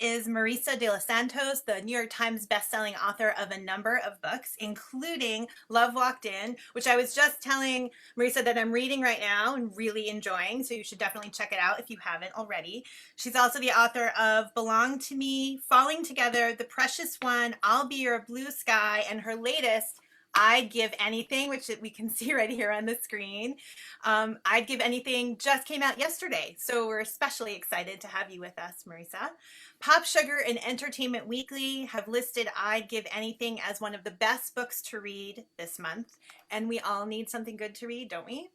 is Marisa de los Santos, the New York Times bestselling author of a number of books, including Love Walked In, which I was just telling Marisa that I'm reading right now and really enjoying, so you should definitely check it out if you haven't already. She's also the author of Belong to Me, Falling Together, The Precious One, I'll Be Your Blue Sky, and her latest, I'd Give Anything, which we can see right here on the screen. I'd Give Anything just came out yesterday, so we're especially excited to have you with us, Marisa. Pop Sugar and Entertainment Weekly have listed I'd Give Anything as one of the best books to read this month, and we all need something good to read, don't we?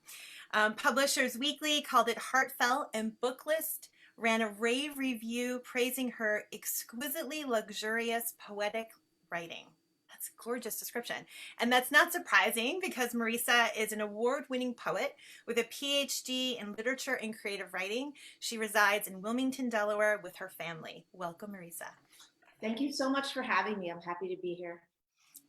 Publishers Weekly called it heartfelt, and Booklist ran a rave review praising her exquisitely luxurious poetic writing. That's a gorgeous description. And that's not surprising because Marisa is an award-winning poet with a PhD in literature and creative writing. She resides in Wilmington, Delaware with her family. Welcome, Marisa. Thank you so much for having me. I'm happy to be here.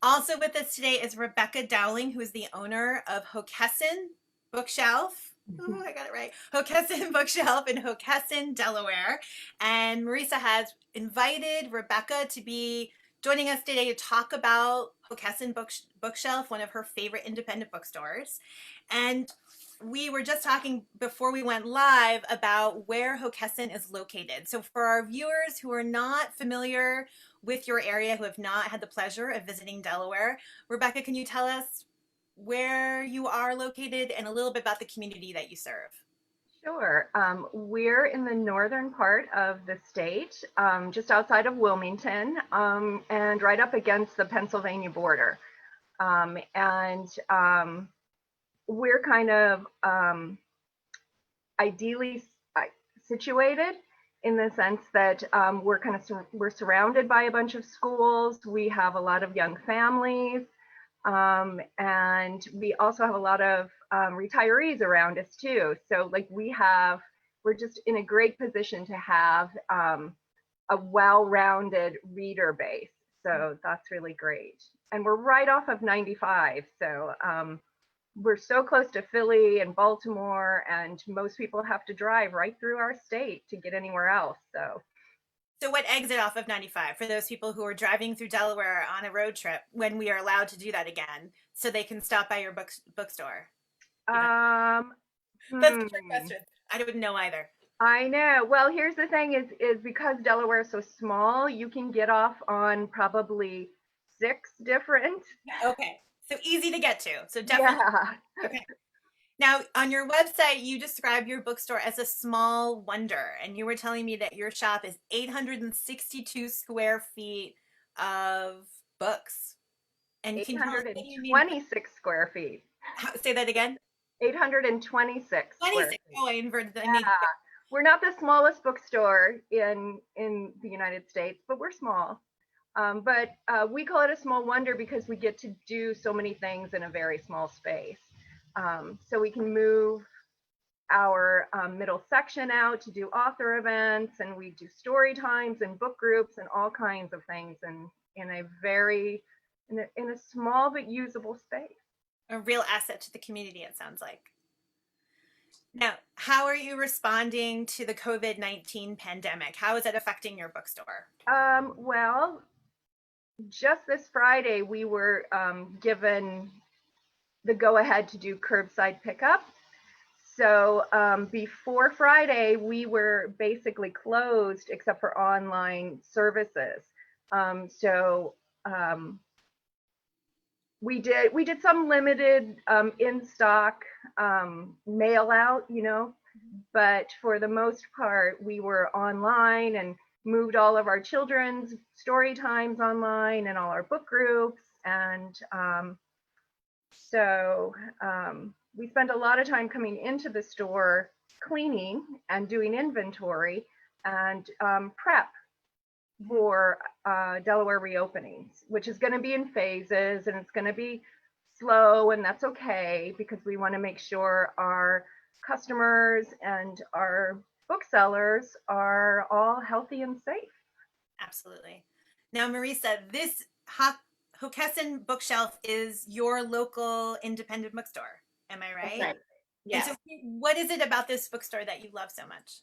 Also with us today is Rebecca Dowling, who is the owner of Hockessin Book Shelf. Ooh, I got it right. Hockessin Book Shelf in Hockessin, Delaware. And Marisa has invited Rebecca to be joining us today to talk about Hockessin Bookshelf, one of her favorite independent bookstores. And we were just talking before we went live about where Hockessin is located. So for our viewers who are not familiar with your area, who have not had the pleasure of visiting Delaware, Rebecca, can you tell us where you are located and a little bit about the community that you serve? Sure. We're in the northern part of the state, just outside of Wilmington, and right up against the Pennsylvania border. We're kind of ideally situated in the sense that we're surrounded by a bunch of schools. We have a lot of young families, and we also have a lot of retirees around us too. So like we're just in a great position to have a well-rounded reader base. So that's really great. And we're right off of 95. So we're so close to Philly and Baltimore, and most people have to drive right through our state to get anywhere else. So what exit off of 95 for those people who are driving through Delaware on a road trip when we are allowed to do that again, so they can stop by your bookstore? That's a trick question. I wouldn't know either. I know. Well, here's the thing is because Delaware is so small, you can get off on probably 6 different. Okay. So easy to get to. So definitely. Yeah. Okay. Now, on your website, you describe your bookstore as a small wonder, and you were telling me that your shop is 862 square feet of books. And 826 square feet. Say that again. 826. 26. Oh, I inverted that. Yeah. We're not the smallest bookstore in the United States, but we're small. But we call it a small wonder because we get to do so many things in a very small space. So we can move our middle section out to do author events, and we do story times and book groups and all kinds of things in a small but usable space. A real asset to the community, it sounds like. Now, how are you responding to the COVID-19 pandemic? How is it affecting your bookstore? Well, just this Friday, we were given the go-ahead to do curbside pickup. So before Friday, we were basically closed except for online services. We did some limited in-stock mail out, but for the most part, we were online and moved all of our children's story times online and all our book groups. And we spent a lot of time coming into the store, cleaning and doing inventory and prep for Delaware reopenings, which is going to be in phases, and it's going to be slow, and that's okay because we want to make sure our customers and our booksellers are all healthy and safe. Absolutely. Now, Marisa, this Hockessin Bookshelf is your local independent bookstore. Am I right? That's right. Yes. And so what is it about this bookstore that you love so much?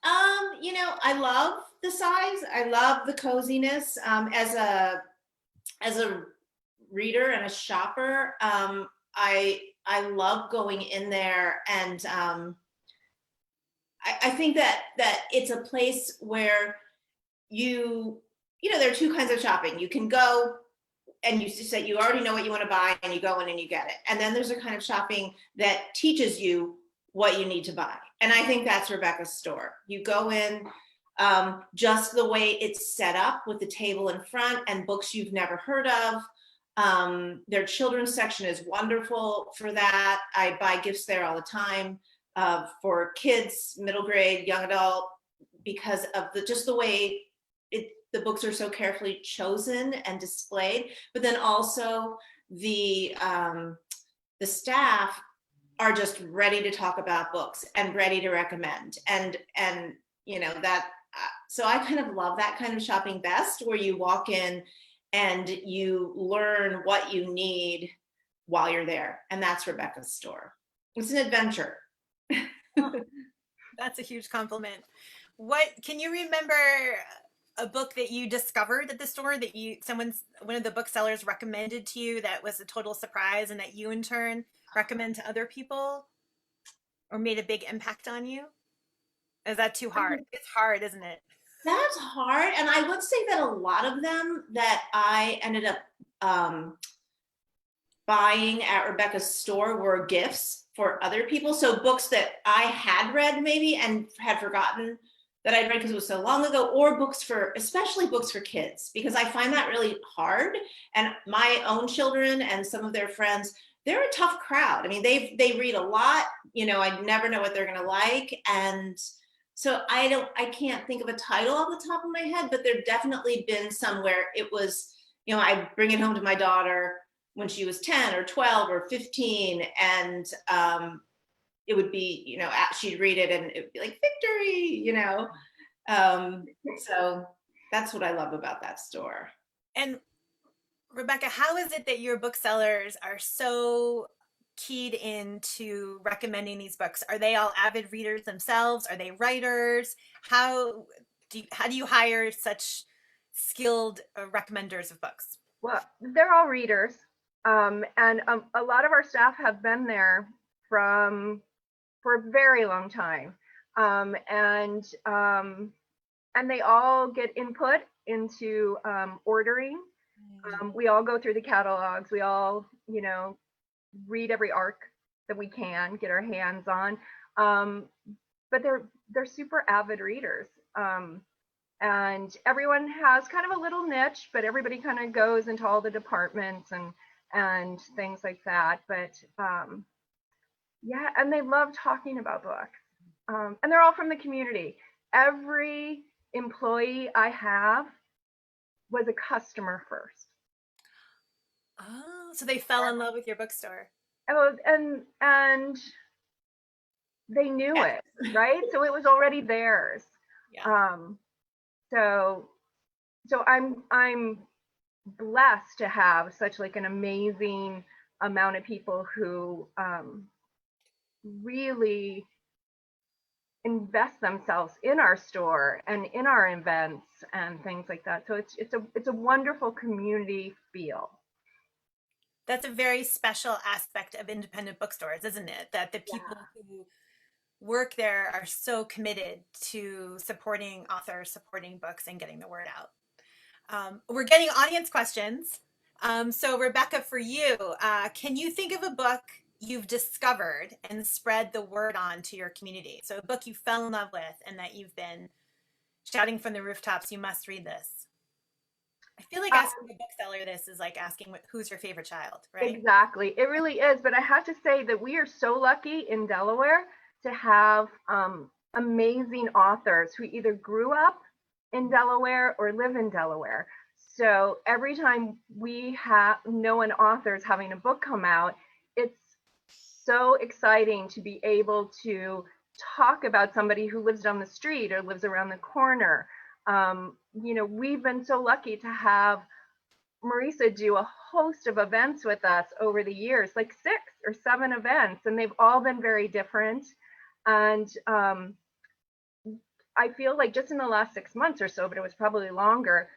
I love the size. I love the coziness. As a reader and a shopper, I love going in there, and I think that it's a place where there are two kinds of shopping. You can go and you say you already know what you want to buy, and you go in and you get it. And then there's a kind of shopping that teaches you what you need to buy. And I think that's Rebecca's store. You go in, just the way it's set up with the table in front and books you've never heard of. Their children's section is wonderful for that. I buy gifts there all the time, for kids, middle grade, young adult, because of just the way the books are so carefully chosen and displayed. But then also the staff are just ready to talk about books and ready to recommend, and that. So I kind of love that kind of shopping best, where you walk in and you learn what you need while you're there, and that's Rebecca's store. It's an adventure. Oh, that's a huge compliment. What can you remember a book that you discovered at the store that one of the booksellers recommended to you that was a total surprise and that you in turn recommend to other people or made a big impact on you? Is that too hard? It's hard, isn't it? That's hard. And I would say that a lot of them that I ended up buying at Rebecca's store were gifts for other people. So books that I had read maybe and had forgotten that I'd read because it was so long ago, or especially books for kids, because I find that really hard. And my own children and some of their friends, they're a tough crowd. I mean, they read a lot, I never know what they're going to like. And so I can't think of a title off the top of my head, but there've definitely been some where it was, I bring it home to my daughter when she was 10 or 12 or 15, and it would be, she'd read it and it would be like victory, so that's what I love about that store. And Rebecca, how is it that your booksellers are so keyed into recommending these books? Are they all avid readers themselves? Are they writers? How do you hire such skilled recommenders of books? Well, they're all readers. And a lot of our staff have been there for a very long time. And they all get input into ordering. We all go through the catalogs. We all, read every arc that we can get our hands on. But they're super avid readers. And everyone has kind of a little niche, but everybody kind of goes into all the departments and things like that. But yeah, and they love talking about books. And they're all from the community. Every employee I have was a customer first. Oh, so they fell in love with your bookstore. Oh, and they knew it, right? So it was already theirs. Yeah. So I'm blessed to have such like an amazing amount of people who really invest themselves in our store and in our events and things like that. So it's a wonderful community feel. That's a very special aspect of independent bookstores, isn't it? That the people who work there are so committed to supporting authors, supporting books, and getting the word out. We're getting audience questions. So Rebecca, for you, can you think of a book you've discovered and spread the word on to your community? So a book you fell in love with and that you've been shouting from the rooftops, you must read this. I feel like asking a bookseller this is like asking who's your favorite child, right? Exactly. It really is. But I have to say that we are so lucky in Delaware to have amazing authors who either grew up in Delaware or live in Delaware. So every time we know an author is having a book come out, it's so exciting to be able to talk about somebody who lives down the street or lives around the corner. We've been so lucky to have Marisa do a host of events with us over the years, like 6 or 7 events, and they've all been very different. And I feel like just in the last 6 months or so, but it was probably longer,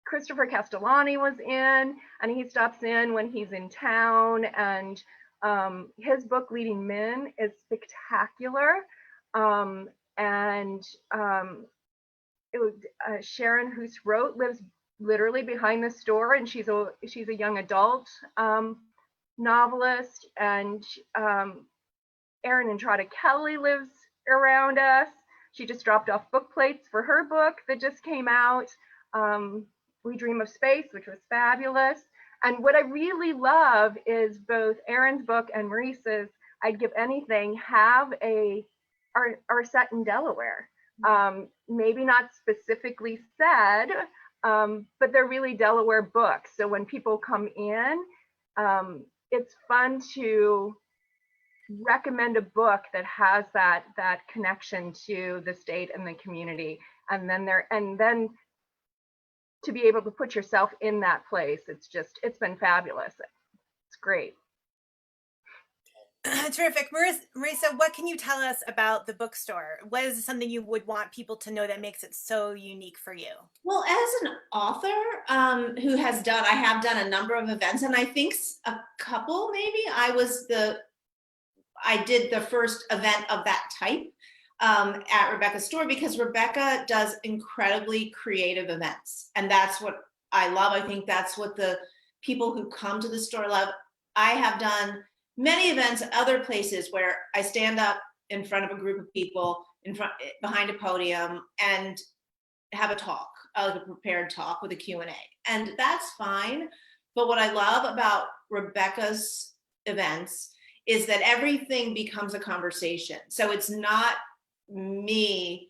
Christopher Castellani was in, and he stops in when he's in town, and his book Leading Men is spectacular. And it was, Sharon Hoos wrote lives literally behind the store, and she's a young adult novelist, and Erin Entrada Kelly lives around us. She just dropped off book plates for her book that just came out, We Dream of Space, which was fabulous. And what I really love is both Erin's book and Marisa's I'd Give Anything are set in Delaware. Maybe not specifically said, but they're really Delaware books. So when people come in, it's fun to recommend a book that has that connection to the state and the community, and then to be able to put yourself in that place. It's been fabulous. It's great. Terrific. Marisa, what can you tell us about the bookstore? What is something you would want people to know that makes it so unique for you? Well, as an author who I have done a number of events, and I think a couple maybe, I did the first event of that type at Rebecca's store, because Rebecca does incredibly creative events. And that's what I love. I think that's what the people who come to the store love. I have done many events at other places where I stand up in front of a group of people behind a podium and have a talk, like a prepared talk with a Q&A. And that's fine. But what I love about Rebecca's events is that everything becomes a conversation. So it's not me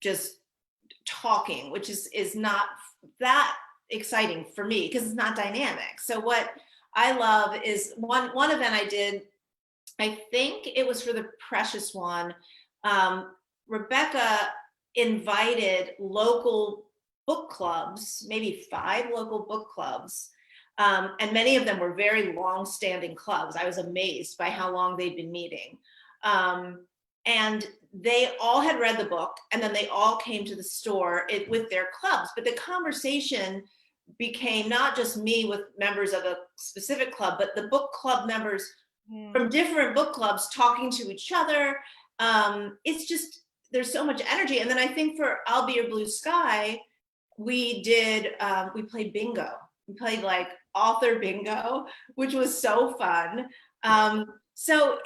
just talking, which is not that exciting for me because it's not dynamic. So what I love is one event I did, I think it was for the Precious one. Rebecca invited local book clubs, maybe 5 local book clubs. And many of them were very long-standing clubs. I was amazed by how long they'd been meeting. And they all had read the book, and then they all came to the store with their clubs. But the conversation became not just me with members of a specific club, but the book club members from different book clubs talking to each other. It's just, there's so much energy. And then I think for I'll Be Your Blue Sky, we played bingo. We played like author bingo, which was so fun. So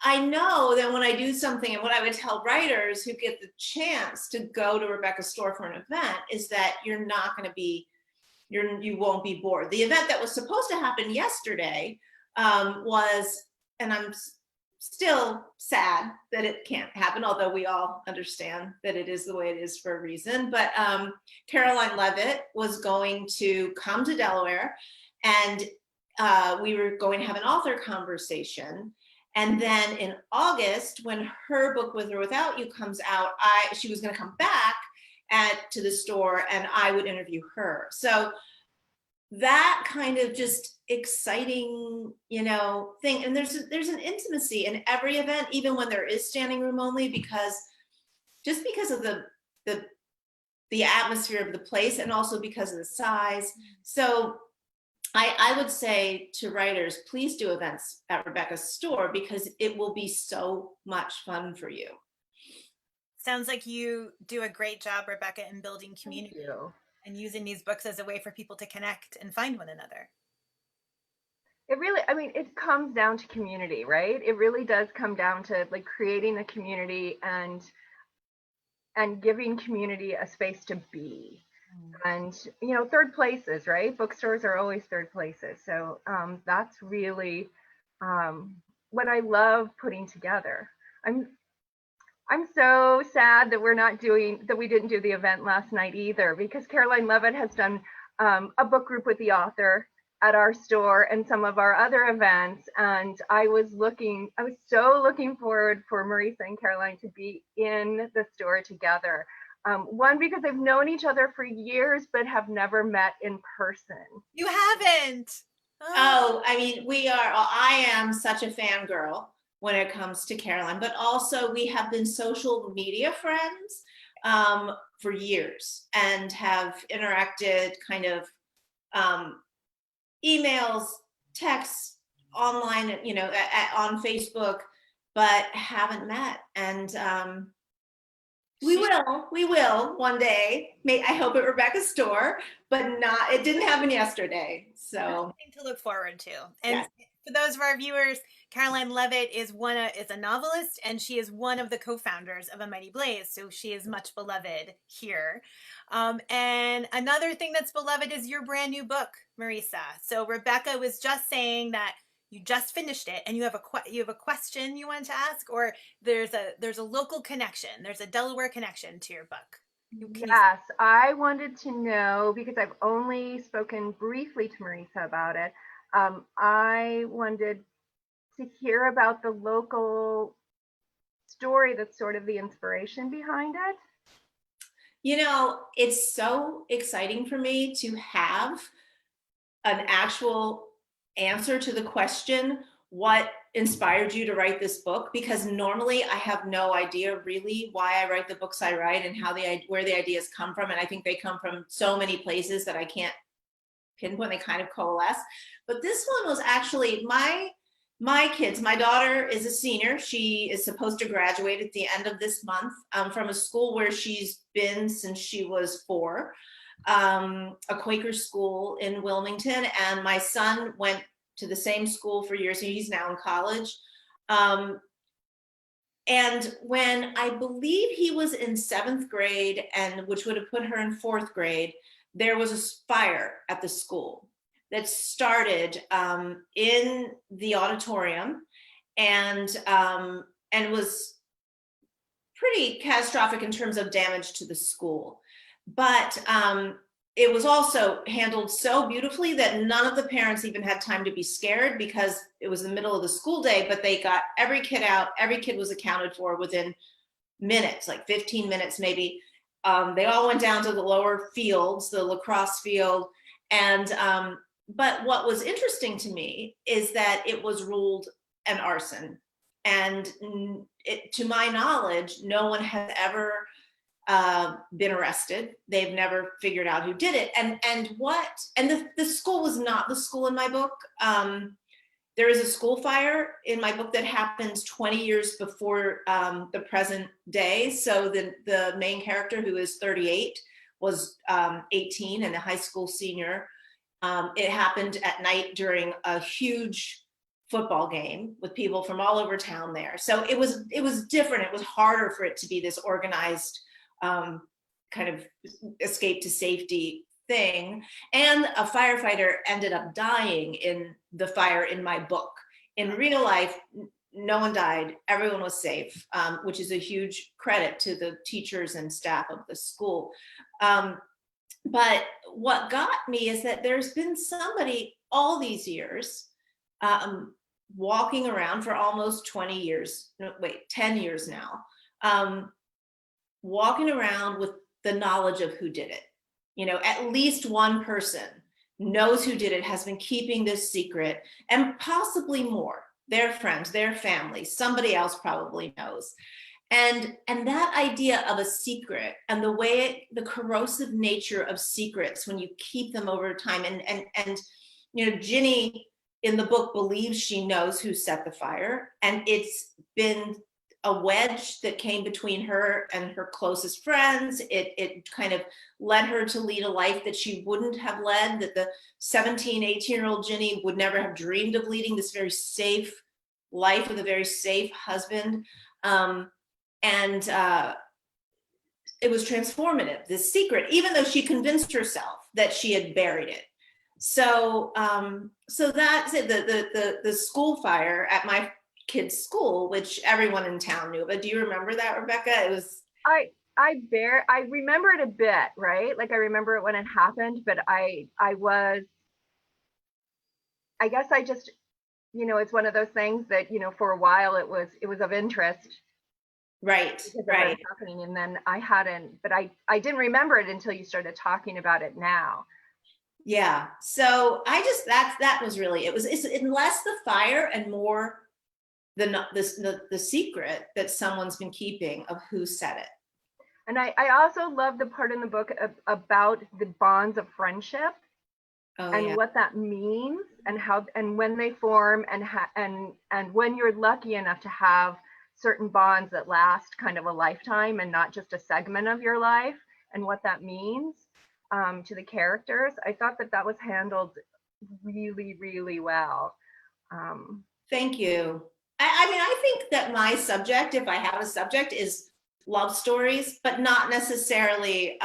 I know that when I do something, and what I would tell writers who get the chance to go to Rebecca's store for an event is that you won't be bored. The event that was supposed to happen yesterday was, and I'm still sad that it can't happen, although we all understand that it is the way it is for a reason, but Caroline Levitt was going to come to Delaware, and we were going to have an author conversation. And then in August, when her book With or Without You comes out, she was going to come back to the store, and I would interview her. So that kind of just exciting, thing. And there's an intimacy in every event, even when there is standing room only, because of the atmosphere of the place, and also because of the size. So I would say to writers, please do events at Rebecca's store, because it will be so much fun for you. Sounds like you do a great job, Rebecca, in building community and using these books as a way for people to connect and find one another. It really, it comes down to community, right? It really does come down to like creating a community and giving community a space to be. And, third places, right? Bookstores are always third places. So that's really what I love putting together. I'm so sad that we didn't do the event last night either, because Caroline Levitt has done a book group with the author at our store and some of our other events. And I was so looking forward for Marisa and Caroline to be in the store together. One, because they've known each other for years, but have never met in person. You haven't? Oh, I am such a fangirl when it comes to Caroline, but also we have been social media friends for years and have interacted kind of emails, texts, online, you know, on Facebook, but haven't met. And we will one day. I hope at Rebecca's store, but it didn't happen yesterday. So something to look forward to. And yes. for those of our viewers, Caroline Levitt is a novelist, and she is one of the co-founders of A Mighty Blaze. So she is much beloved here. And another thing that's beloved is your brand new book, Marisa. So Rebecca was just saying that you just finished it, and you have a question you wanted to ask, or there's a local connection. There's a Delaware connection to your book. Yes, I wanted to know, because I've only spoken briefly to Marisa about it. I wanted to hear about the local story that's sort of the inspiration behind it. You know, it's so exciting for me to have an actual answer to the question, what inspired you to write this book? Because normally I have no idea really why I write the books I write and where the ideas come from. And I think they come from so many places that I can't pinpoint, they kind of coalesce. But this one was actually my kids. My daughter is a senior. She is supposed to graduate at the end of this month from a school where she's been since she was 4, a Quaker school in Wilmington. And my son went to the same school for years. He's now in college. And when I believe he was in 7th grade, and which would have put her in 4th grade, there was a fire at the school that started in the auditorium and was pretty catastrophic in terms of damage to the school. But it was also handled so beautifully that none of the parents even had time to be scared, because it was the middle of the school day, but they got every kid out. Every kid was accounted for within minutes, like 15 minutes maybe. They all went down to the lower fields, the lacrosse field. And but what was interesting to me is that it was ruled an arson. And to my knowledge, no one has ever been arrested. They've never figured out who did it. And the school was not the school in my book. There is a school fire in my book that happens 20 years before the present day. So the main character, who is 38, was 18 and a high school senior. It happened at night during a huge football game with people from all over town there. So it was different. It was harder for it to be this organized kind of escape to safety thing. And a firefighter ended up dying in the fire in my book. In real life, no one died. Everyone was safe, which is a huge credit to the teachers and staff of the school. But what got me is that there's been somebody all these years walking around for almost 20 years, 10 years now, walking around with the knowledge of who did it. You know, at least one person knows who did it, has been keeping this secret, and possibly more. Their friends, their family, somebody else probably knows. And that idea of a secret and the corrosive nature of secrets when you keep them over time, and you know, Ginny in the book believes she knows who set the fire, and it's been a wedge that came between her and her closest friends. It kind of led her to lead a life that she wouldn't have led, that the 17, 18-year-old Ginny would never have dreamed of leading, this very safe life with a very safe husband. And it was transformative, this secret, even though she convinced herself that she had buried it. So that's it. The school fire at my kids' school, which everyone in town knew. But do you remember that, Rebecca? It was. I remember it a bit, right? Like I remember it when it happened, but I guess I just, you know, it's one of those things that, you know, for a while it was of interest. Right. Right. Happening, and then I hadn't, but I didn't remember it until you started talking about it now. Yeah. So I just, that was really, it's less the fire and more the secret that someone's been keeping of who said it. And I also love the part in the book about the bonds of friendship and what that means, and how and when they form, and when you're lucky enough to have certain bonds that last kind of a lifetime and not just a segment of your life, and what that means to the characters. I thought that was handled really, really well. Thank you. I mean, I think that my subject, if I have a subject, is love stories, but not necessarily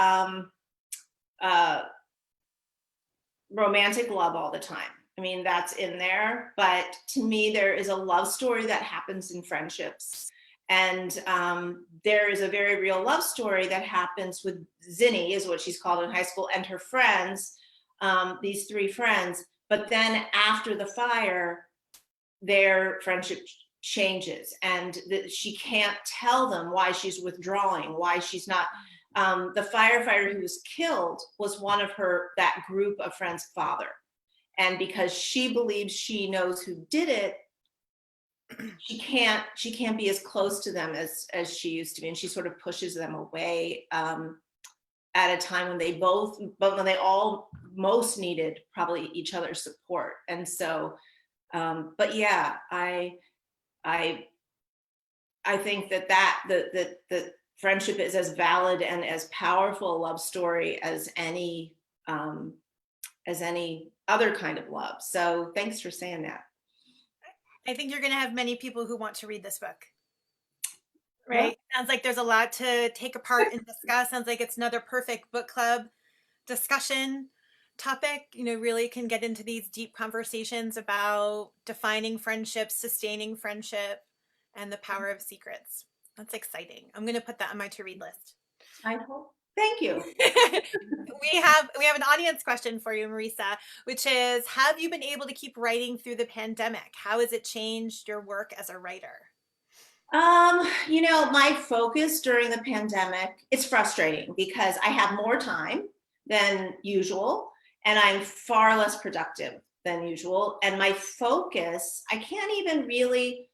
romantic love all the time. I mean, that's in there, but to me, there is a love story that happens in friendships. And there is a very real love story that happens with Zinni, is what she's called in high school, and her friends, these three friends. But then after the fire, their friendship changes, and she can't tell them why she's withdrawing, why she's not. The firefighter who was killed was one of that group of friends' father. And because she believes she knows who did it, she can't be as close to them as she used to be. And she sort of pushes them away at a time when they all most needed probably each other's support. And so, but yeah, I think that friendship is as valid and as powerful a love story as any other kind of love. So thanks for saying that. I think you're going to have many people who want to read this book. Right? Yeah. Sounds like there's a lot to take apart and discuss. Sounds like it's another perfect book club discussion topic. You know, really can get into these deep conversations about defining friendships, sustaining friendship, and the power of secrets. That's exciting. I'm going to put that on my to-read list. I hope. Thank you. We have an audience question for you, Marisa, which is, have you been able to keep writing through the pandemic? How has it changed your work as a writer? You know, my focus during the pandemic, it's frustrating because I have more time than usual and I'm far less productive than usual. And my focus, I can't even really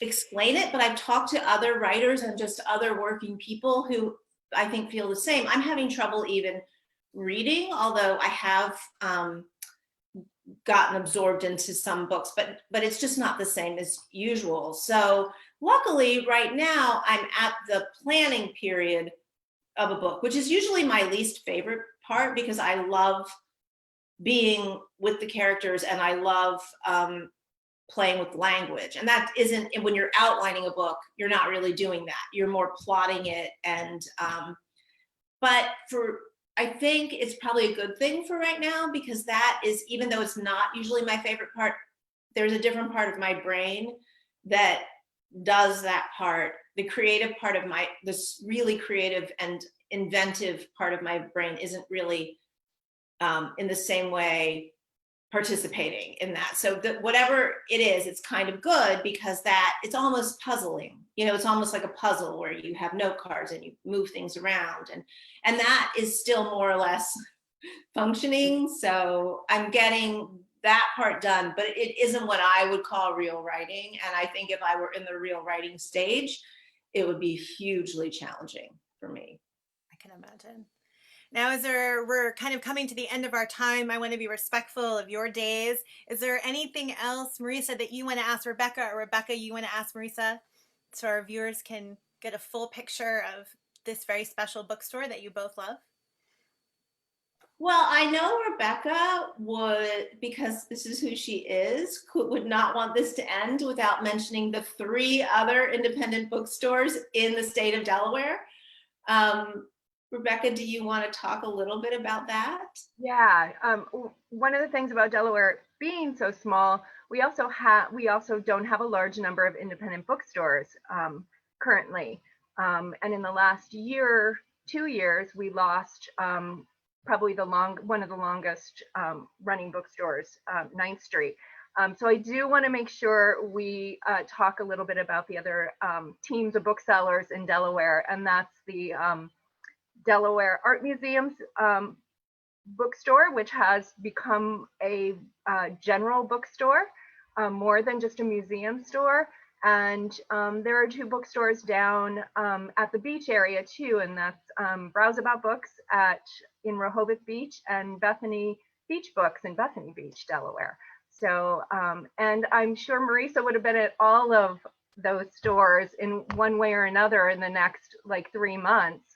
explain it, but I've talked to other writers and just other working people who I think feel the same. I'm having trouble even reading, although I have gotten absorbed into some books, but it's just not the same as usual. So luckily right now I'm at the planning period of a book, which is usually my least favorite part because I love being with the characters and I love playing with language. And that isn't, when you're outlining a book, you're not really doing that. You're more plotting it. And, but I think it's probably a good thing for right now because that is, even though it's not usually my favorite part, there's a different part of my brain that does that part. The creative part of this really creative and inventive part of my brain isn't really in the same way participating in that. So whatever it is, it's kind of good because it's almost puzzling. You know, it's almost like a puzzle where you have note cards and you move things around, and that is still more or less functioning. So I'm getting that part done, but it isn't what I would call real writing. And I think if I were in the real writing stage, it would be hugely challenging for me. I can imagine. Now, we're kind of coming to the end of our time. I want to be respectful of your days. Is there anything else, Marisa, that you want to ask Rebecca, or Rebecca, you want to ask Marisa, so our viewers can get a full picture of this very special bookstore that you both love? Well, I know Rebecca would, because this is who she is, would not want this to end without mentioning the 3 other independent bookstores in the state of Delaware. Rebecca, do you want to talk a little bit about that? Yeah, one of the things about Delaware being so small, we also don't have a large number of independent bookstores currently. And in the last 2 years, we lost probably one of the longest running bookstores, 9th Street. So I do want to make sure we talk a little bit about the other teams of booksellers in Delaware, and that's the Delaware Art Museum's bookstore, which has become a general bookstore. more than just a museum store. And there are 2 bookstores down at the beach area too, and that's Browse About Books in Rehoboth Beach and Bethany Beach Books in Bethany Beach, Delaware. So, and I'm sure Marisa would have been at all of those stores in one way or another in the next like 3 months.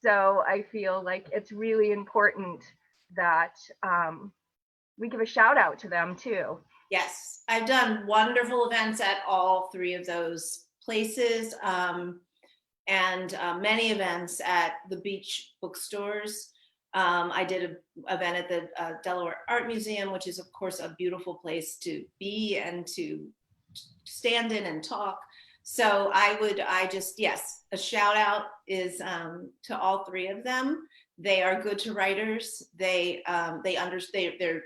So I feel like it's really important that we give a shout out to them too. Yes, I've done wonderful events at all 3 of those places, and many events at the beach bookstores. I did an event at the Delaware Art Museum, which is of course a beautiful place to be and to stand in and talk. So yes, a shout out is to all 3 of them. They are good to writers. They understand, they're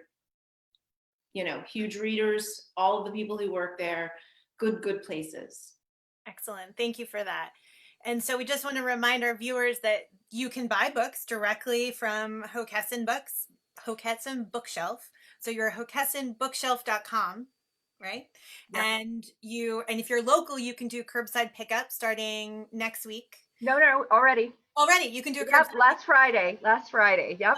huge readers, all of the people who work there, good places. Excellent. Thank you for that. And so we just want to remind our viewers that you can buy books directly from Hockessin Book Shelf. So you're hockessinbookshelf.com, right? Yep. And if you're local, you can do curbside pickup starting next week. No, already. Already, you can do a Yep, curbside. last Friday. Yep.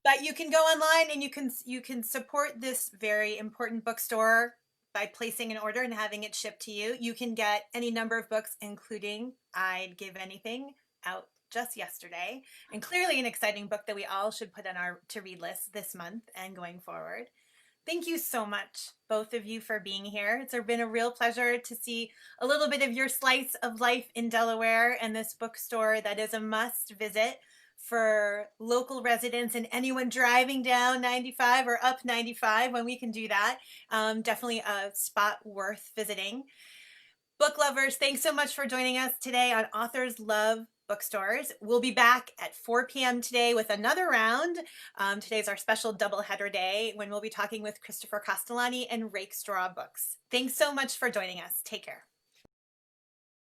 But you can go online and you can support this very important bookstore by placing an order and having it shipped to you. You can get any number of books, including I'd Give Anything, out just yesterday, and clearly an exciting book that we all should put on our to-read list this month and going forward. Thank you so much, both of you, for being here. It's been a real pleasure to see a little bit of your slice of life in Delaware and this bookstore that is a must visit for local residents and anyone driving down 95 or up 95 when we can do that. Definitely a spot worth visiting. Book lovers, thanks so much for joining us today on Authors Love Bookstores. We'll be back at 4 p.m. today with another round. Today's our special doubleheader day when we'll be talking with Christopher Castellani and Rake Straw Books. Thanks so much for joining us. Take care.